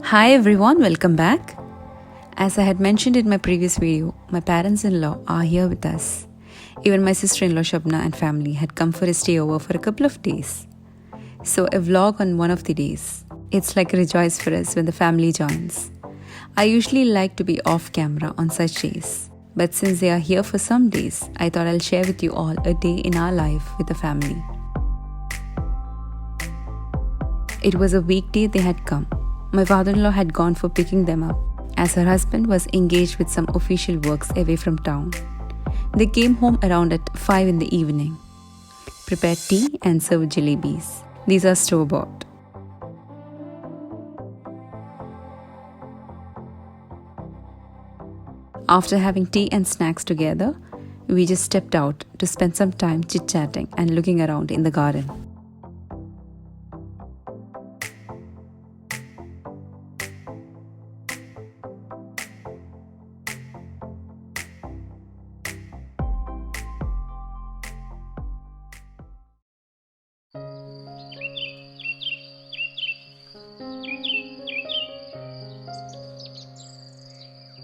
Hi everyone, welcome back. As I had mentioned in my previous video, my parents-in-law are here with us. Even my sister-in-law Shabna and family had come for a stay over for a couple of days. So a vlog on one of the days. It's like a rejoice for us when the family joins. I usually like to be off camera on such days. But since they are here for some days, I thought I'll share with you all a day in our life with the family. It was a weekday they had come. My father-in-law had gone for picking them up, as her husband was engaged with some official works away from town. They came home around at 5 in the evening, prepared tea and served jalebis. These are store-bought. After having tea and snacks together, we just stepped out to spend some time chit-chatting and looking around in the garden.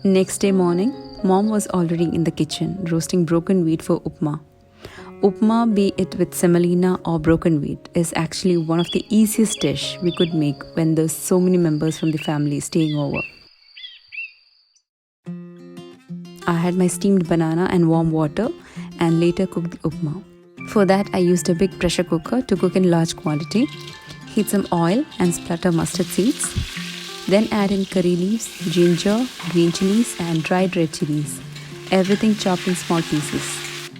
Next day morning, Mom was already in the kitchen roasting broken wheat for Upma. Upma, be it with semolina or broken wheat, is actually one of the easiest dish we could make when there's so many members from the family staying over. I had my steamed banana and warm water and later cooked the Upma. For that, I used a big pressure cooker to cook in large quantity, heat some oil and splatter mustard seeds. Then add in curry leaves, ginger, green chillies and dried red chillies. Everything chopped in small pieces.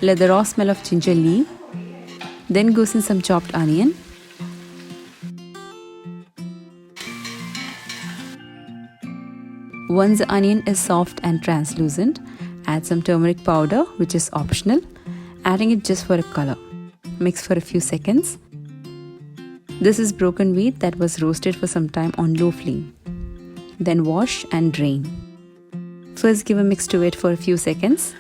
Let the raw smell of ginger leave. Then goes in some chopped onion. Once the onion is soft and translucent, add some turmeric powder, which is optional, adding it just for a color. Mix for a few seconds. This is broken wheat that was roasted for some time on low flame. Then wash and drain. First give a mix to it for a few seconds.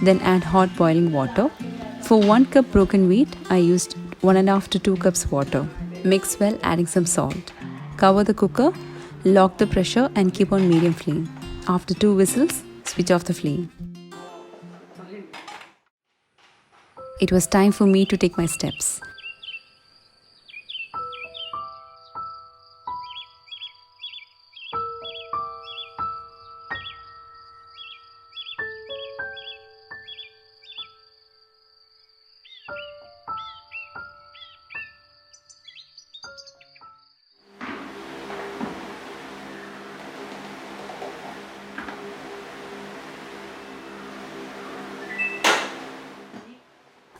Then add hot boiling water. For 1 cup broken wheat, I used 1.5 to 2 cups water. Mix well, adding some salt. Cover the cooker, lock the pressure and keep on medium flame. After 2 whistles, switch off the flame. It was time for me to take my steps.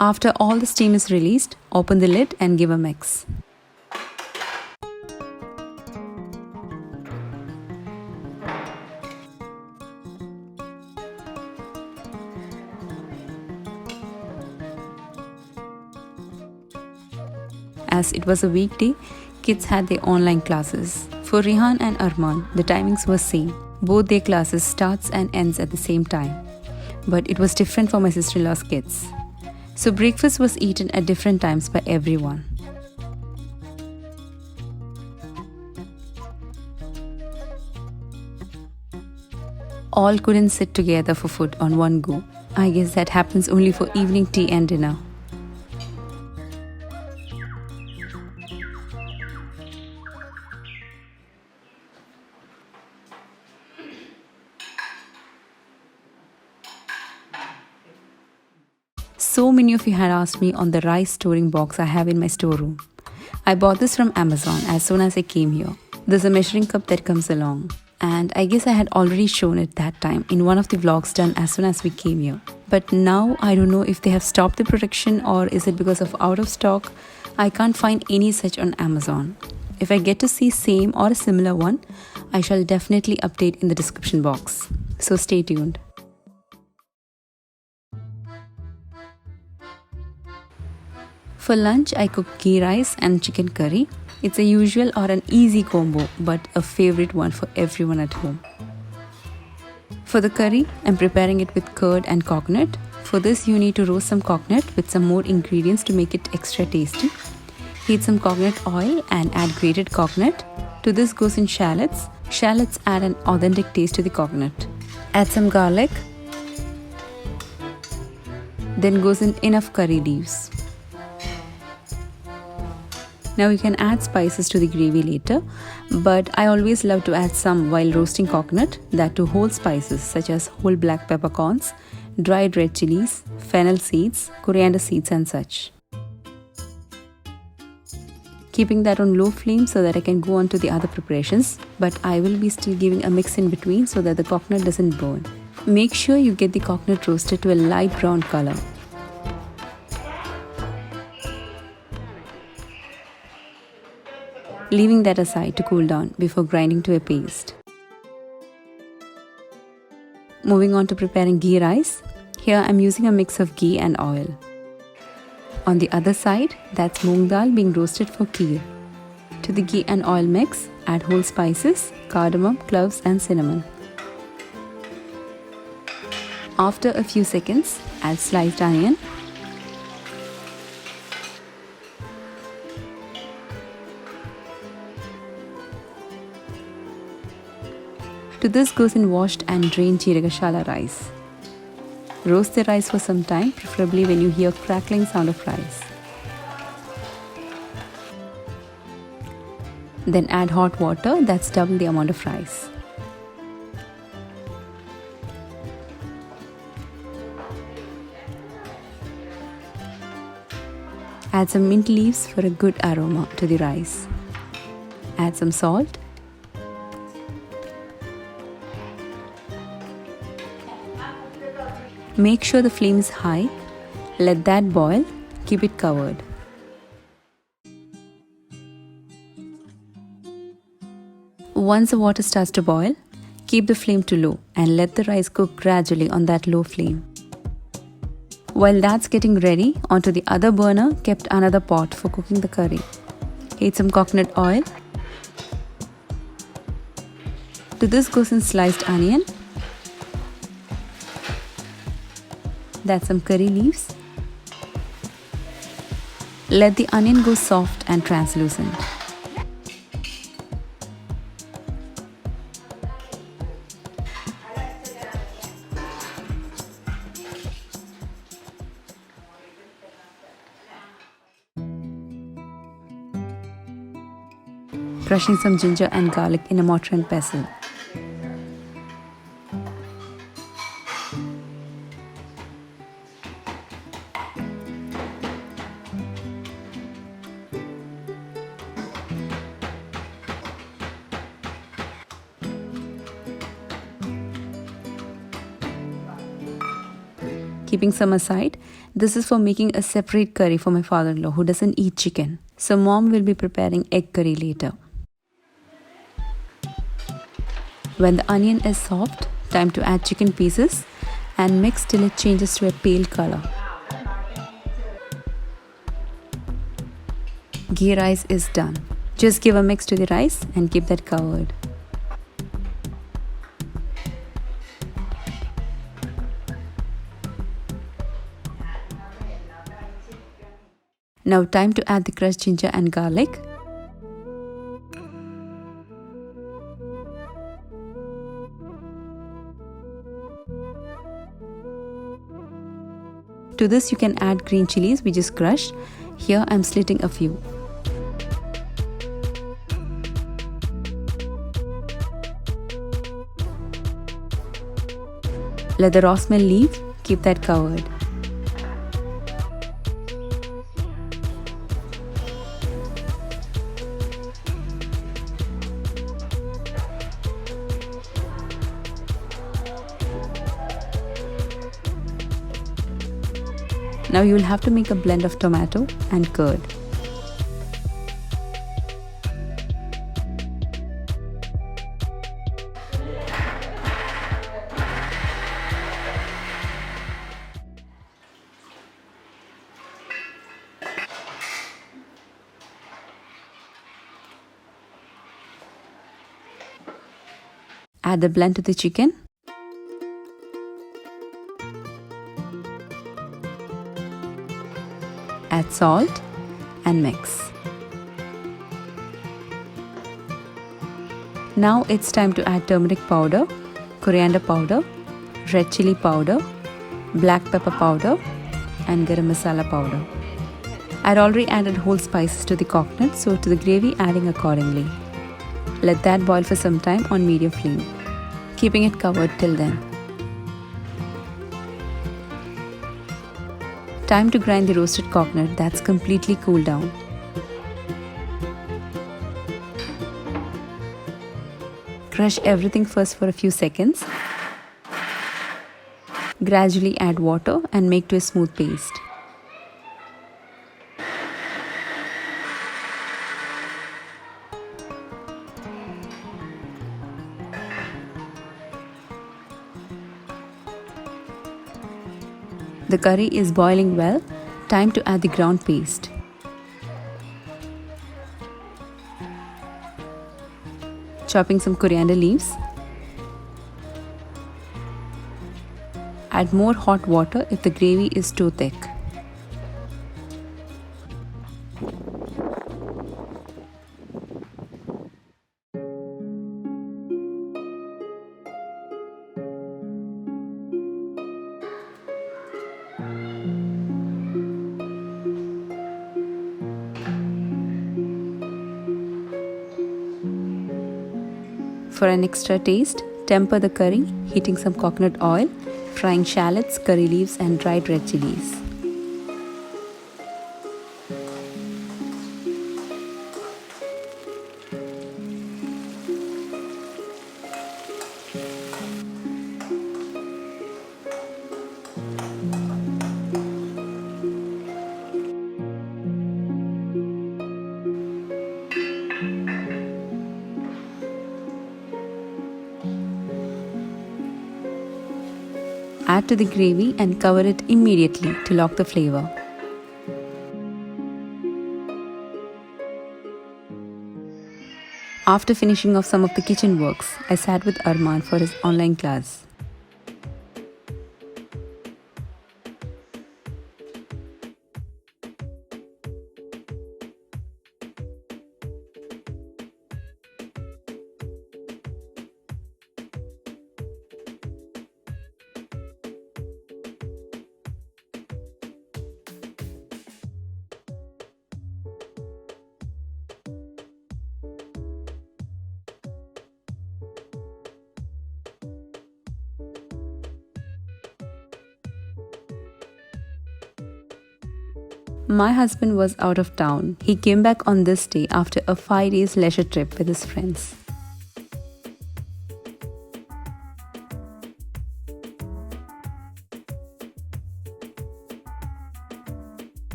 After all the steam is released, open the lid and give a mix. As it was a weekday, kids had their online classes. For Rihan and Arman, the timings were same. Both their classes starts and ends at the same time. But it was different for my sister-in-law's kids. So breakfast was eaten at different times by everyone. All couldn't sit together for food on one go. I guess that happens only for evening tea and dinner. So many of you had asked me on the rice storing box I have in my storeroom. I bought this from Amazon as soon as I came here. There's a measuring cup that comes along. And I guess I had already shown it that time in one of the vlogs done as soon as we came here. But now I don't know if they have stopped the production or is it because of out of stock. I can't find any such on Amazon. If I get to see same or a similar one, I shall definitely update in the description box. So stay tuned. For lunch, I cooked ghee rice and chicken curry. It's a usual or an easy combo, but a favorite one for everyone at home. For the curry, I'm preparing it with curd and coconut. For this, you need to roast some coconut with some more ingredients to make it extra tasty. Heat some coconut oil and add grated coconut. To this goes in shallots. Shallots add an authentic taste to the coconut. Add some garlic. Then goes in enough curry leaves. Now you can add spices to the gravy later, but I always love to add some while roasting coconut, that to whole spices such as whole black peppercorns, dried red chillies, fennel seeds, coriander seeds and such. Keeping that on low flame so that I can go on to the other preparations, but I will be still giving a mix in between so that the coconut doesn't burn. Make sure you get the coconut roasted to a light brown color. Leaving that aside to cool down before grinding to a paste. Moving on to preparing ghee rice. Here I am using a mix of ghee and oil. On the other side, that's moong dal being roasted for kheer. To the ghee and oil mix, add whole spices, cardamom, cloves and cinnamon. After a few seconds, add sliced onion. To this goes in washed and drained jeera masala rice. Roast the rice for some time, preferably when you hear crackling sound of rice. Then add hot water, that's double the amount of rice. Add some mint leaves for a good aroma to the rice. Add some salt. Make sure the flame is high. Let that boil. Keep it covered. Once the water starts to boil, keep the flame to low and let the rice cook gradually on that low flame. While that's getting ready, onto the other burner kept another pot for cooking the curry. Heat some coconut oil. To this goes in sliced onion. That's some curry leaves. Let the onion go soft and translucent. Crushing some ginger and garlic in a mortar and pestle. Keeping some aside, this is for making a separate curry for my father-in-law who doesn't eat chicken. So mom will be preparing egg curry later. When the onion is soft, time to add chicken pieces and mix till it changes to a pale color. Ghee rice is done. Just give a mix to the rice and keep that covered. Now time to add the crushed ginger and garlic. To this you can add green chillies we just crushed. Here I am slitting a few. Let the raw smell leave, keep that covered. Now you will have to make a blend of tomato and curd. Add the blend to the chicken. Add salt and mix. Now it's time to add turmeric powder, coriander powder, red chilli powder, black pepper powder and garam masala powder. I'd already added whole spices to the coconut, so to the gravy adding accordingly. Let that boil for some time on medium flame, keeping it covered till then. Time to grind the roasted coconut that's completely cooled down. Crush everything first for a few seconds. Gradually add water and make to a smooth paste. The curry is boiling well. Time to add the ground paste. Chopping some coriander leaves. Add more hot water if the gravy is too thick. For an extra taste, temper the curry, heating some coconut oil, frying shallots, curry leaves and dried red chillies. Add to the gravy and cover it immediately to lock the flavor. After finishing off some of the kitchen works, I sat with Arman for his online class. My husband was out of town. He came back on this day after a 5 days leisure trip with his friends.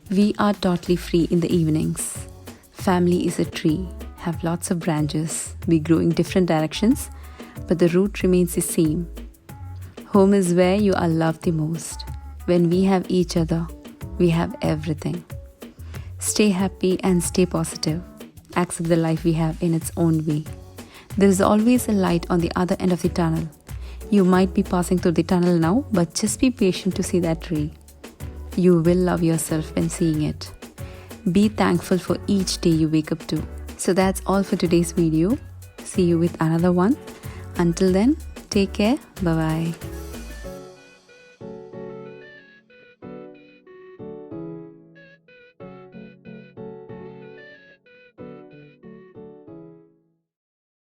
We are totally free in the evenings. Family is a tree. Have lots of branches, we grow in different directions, but the root remains the same. Home is where you are loved the most. When we have each other, we have everything. Stay happy and stay positive. Accept the life we have in its own way. There is always a light on the other end of the tunnel. You might be passing through the tunnel now, but just be patient to see that ray. You will love yourself when seeing it. Be thankful for each day you wake up to. So that's all for today's video. See you with another one. Until then, take care. Bye-bye.